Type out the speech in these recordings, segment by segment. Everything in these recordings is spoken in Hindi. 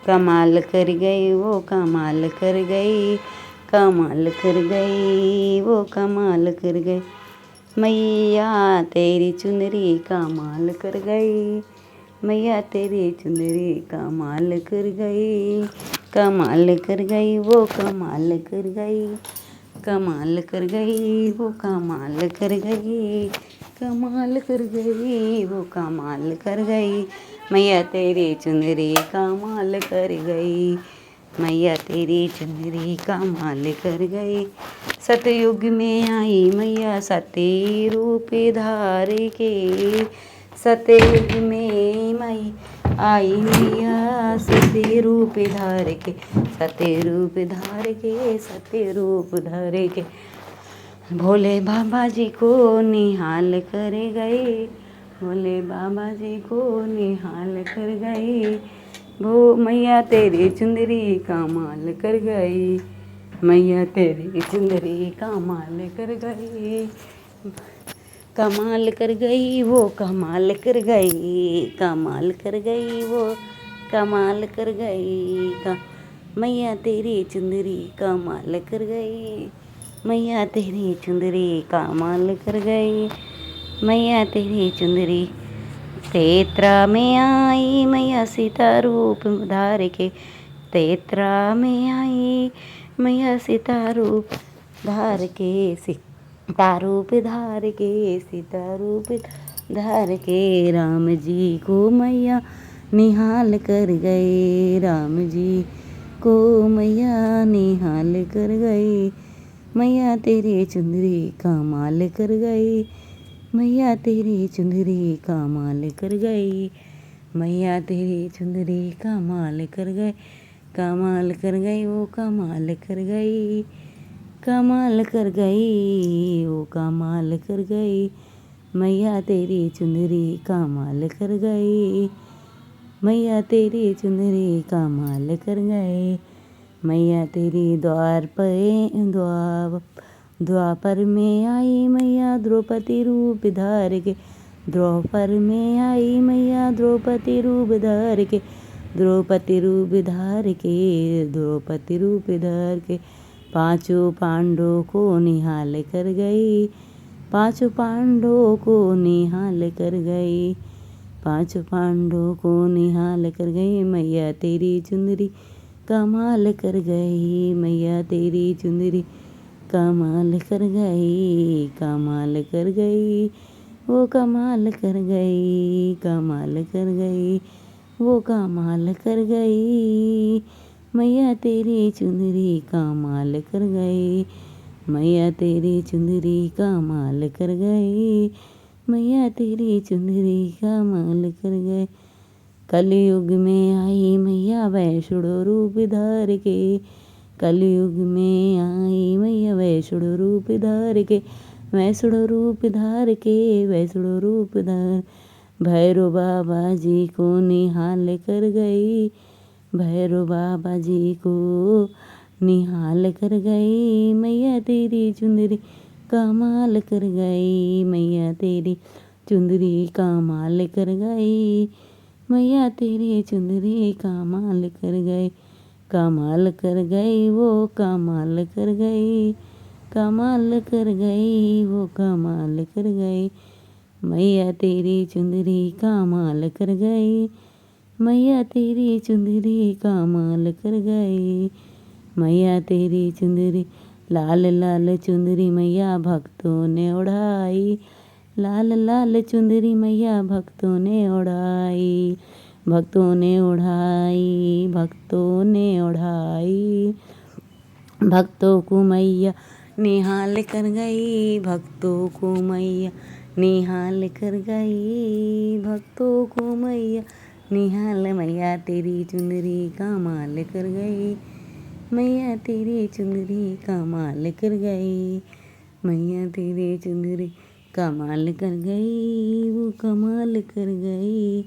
कमाल कर गई वो कमाल कर गई, कमाल कर गई वो कमाल कर गई। मैया तेरी चुनरी कमाल कर गई, मैया तेरी चुनरी कमाल कर गई, कमाल कर गई वो कमाल कर गई, कमाल कर गई वो कमाल कर गई, कमाल कर गई वो कमाल कर गई। मैया तेरी चुनरी कमाल कर गई, मैया तेरी चुनरी कमाल कर गई। सतयुग में आई मैया सती रूप धार के, सतयुग में मई आई मैया सती रूप धार के, सती रूप धार के, सती रूप धार के। भोले बाबा जी को निहाल कर गए, भोले बाबा जी को निहाल कर गए। वो मैया तेरी चुंदरी कमाल कर गई, मैया तेरी चुंदरी कमाल कर गई, कमाल कर गई वो कमाल कर गई, कमाल कर गई वो कमाल कर गई। मैया तेरी चुंदरी कमाल कर गई, मैया तेरी चुंदरी कमाल कर गई, मैया तेरी चुंदरी। तेत्रा में आई मैया सीता रूप धार के, तेत्रा में आई मैया सीता रूप धार के, सीता रूप धार के, सीता रूप धार के। राम जी को मैया निहाल कर गए, राम जी को मैया निहाल कर गई। मैया तेरी चुंदरी कमाल कर गई, मैया तेरी चुंदरी कमाल कर गई, मैया तेरी चुंदरी कमाल कर गई, कमाल कर गई वो कमाल कर गई, कमाल कर गई वो कमाल कर गई। मैया तेरी चुंदरी कमाल कर गई, मैया तेरी चुंदरी कमाल कर गए। मैया तेरी द्वापर में आई मैया द्रौपदी रूप धार के, द्वापर में आई मैया द्रौपदी रूप धार के, द्रौपदी रूप धार के, द्रौपदी रूप धार के। पांचों पांडवों को निहाल कर गई, पांचों पांडवों को निहाल कर गई, पांचों पांडवों को निहाल कर गई। मैया तेरी चुंदरी कमाल कर गई, मैया तेरी चुंदरी कमाल कर गई, कमाल कर गई वो कमाल कर गई, कमाल कर गई वो कमाल कर गई। मैया तेरी चुंदरी कमाल कर गई, मैया तेरी चुंदरी कमाल कर गई, मैया तेरी चुंदरी कमाल कर गई। कलयुग में आई मैया वैष्णो रूप धार के, कलयुग में आई मैया वैष्णो रूप धार के, वैष्णो रूप धार के, वैष्णो रूप धार। भैरव बाबा जी को निहाल कर गई, भैरव बाबा जी को निहाल कर गई। मैया तेरी चुंदरी कमाल कर गई, मैया तेरी चुंदरी कमाल कर गई, मैया तेरी चुंदरी कमाल कर गई, कमाल कर गई वो कमाल कर गई, कमाल कर गई वो कमाल कर गई। मैया तेरी चुंदरी कमाल कर गई, मैया तेरी चुंदरी कमाल कर गई, मैया तेरी चुंदरी। लाल लाल चुंदरी मैया भक्तों ने ओढ़ाई, लाल लाल चुंदरी मैया भक्तों ने ओढ़ाई, भक्तों ने ओढ़ाई, भक्तों ने ओढ़ाई। भक्तों को मैया निहाल कर गई, भक्तों को मैया निहाल कर गई, भक्तों को मैया निहाल। मैया तेरी चुंदरी कमाल कर गई, मैया तेरी चुंदरी कमाल कर गई, मैया तेरी चुंदरी कमाल कर गई वो कमाल कर गई,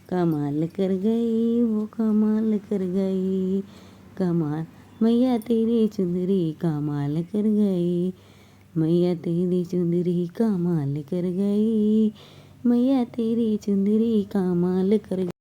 कमाल कर गई वो कमाल कर गई, कमाल। मैया तेरी चुंदरी कमाल कर गई, मैया तेरी चुंदरी कमाल कर गई, मैया तेरी चुंदरी कमाल कर गई।